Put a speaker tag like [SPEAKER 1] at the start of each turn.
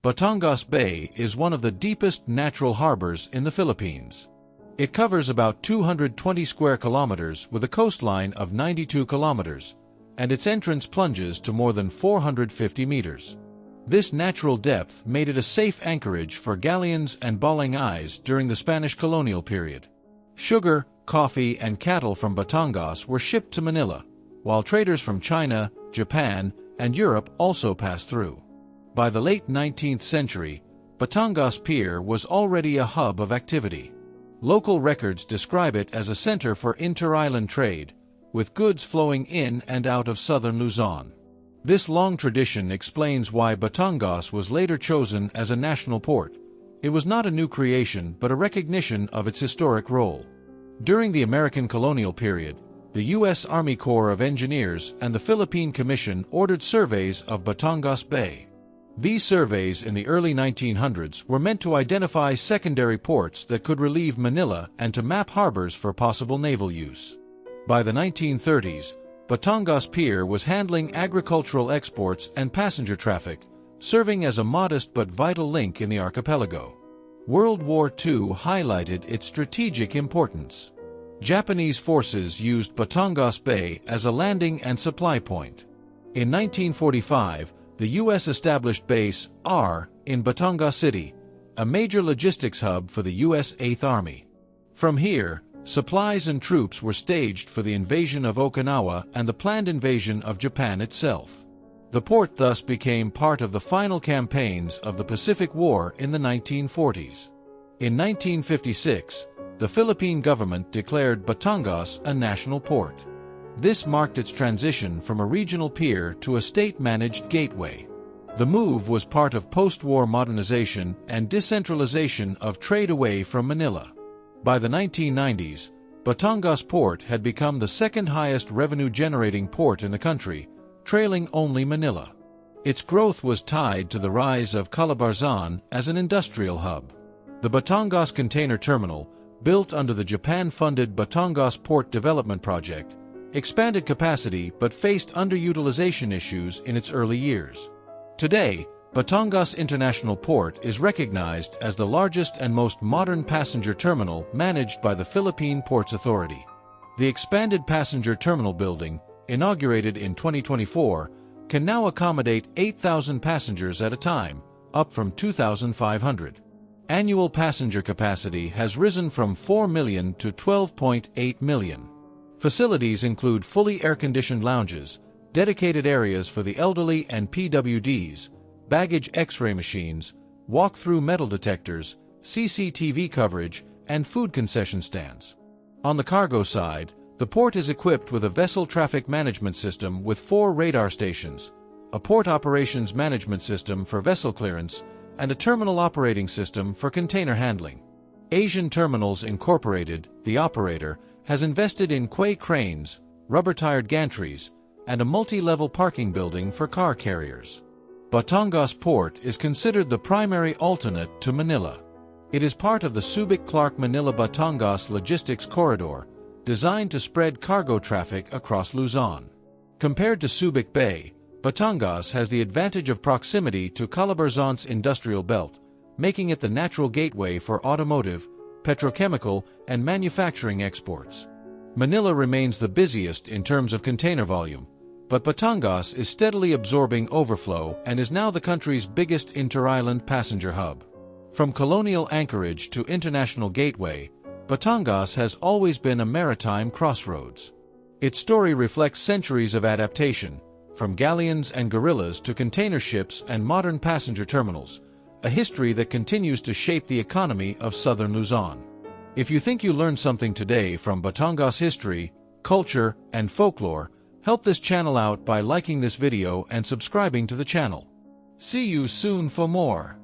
[SPEAKER 1] Batangas Bay is one of the deepest natural harbors in the Philippines. It covers about 220 square kilometers with a coastline of 92 kilometers, and its entrance plunges to more than 450 meters. This natural depth made it a safe anchorage for galleons and balangais during the Spanish colonial period. Sugar, coffee, and cattle from Batangas were shipped to Manila, while traders from China, Japan, and Europe also passed through. By the late 19th century, Batangas Pier was already a hub of activity. Local records describe it as a center for inter-island trade, with goods flowing in and out of southern Luzon. This long tradition explains why Batangas was later chosen as a national port. It was not a new creation but a recognition of its historic role. During the American colonial period, the U.S. Army Corps of Engineers and the Philippine Commission ordered surveys of Batangas Bay. These surveys in the early 1900s were meant to identify secondary ports that could relieve Manila and to map harbors for possible naval use. By the 1930s, Batangas Pier was handling agricultural exports and passenger traffic, serving as a modest but vital link in the archipelago. World War II highlighted its strategic importance. Japanese forces used Batangas Bay as a landing and supply point. In 1945, the U.S. established Base R in Batangas City, a major logistics hub for the U.S. 8th Army. From here, supplies and troops were staged for the invasion of Okinawa and the planned invasion of Japan itself. The port thus became part of the final campaigns of the Pacific War in the 1940s. In 1956, the Philippine government declared Batangas a national port. This marked its transition from a regional pier to a state-managed gateway. The move was part of post-war modernization and decentralization of trade away from Manila. By the 1990s, Batangas Port had become the second highest revenue-generating port in the country, trailing only Manila. Its growth was tied to the rise of Calabarzon as an industrial hub. The Batangas Container Terminal, built under the Japan-funded Batangas Port Development Project, expanded capacity but faced underutilization issues in its early years. Today, Batangas International Port is recognized as the largest and most modern passenger terminal managed by the Philippine Ports Authority. The expanded passenger terminal building, inaugurated in 2024, can now accommodate 8,000 passengers at a time, up from 2,500. Annual passenger capacity has risen from 4 million to 12.8 million. Facilities include fully air-conditioned lounges, dedicated areas for the elderly and PWDs, baggage X-ray machines, walk-through metal detectors, CCTV coverage, and food concession stands. On the cargo side, the port is equipped with a vessel traffic management system with 4 radar stations, a port operations management system for vessel clearance, and a terminal operating system for container handling. Asian Terminals Incorporated, the operator, has invested in quay cranes, rubber-tired gantries, and a multi-level parking building for car carriers. Batangas Port is considered the primary alternate to Manila. It is part of the Subic-Clark-Manila-Batangas Logistics Corridor, designed to spread cargo traffic across Luzon. Compared to Subic Bay, Batangas has the advantage of proximity to Calabarzon's industrial belt, making it the natural gateway for automotive, petrochemical, and manufacturing exports. Manila remains the busiest in terms of container volume, but Batangas is steadily absorbing overflow and is now the country's biggest inter-island passenger hub. From colonial anchorage to international gateway, Batangas has always been a maritime crossroads. Its story reflects centuries of adaptation, from galleons and guerrillas to container ships and modern passenger terminals, a history that continues to shape the economy of southern Luzon. If you think you learned something today from Batangas history, culture, and folklore, help this channel out by liking this video and subscribing to the channel. See you soon for more.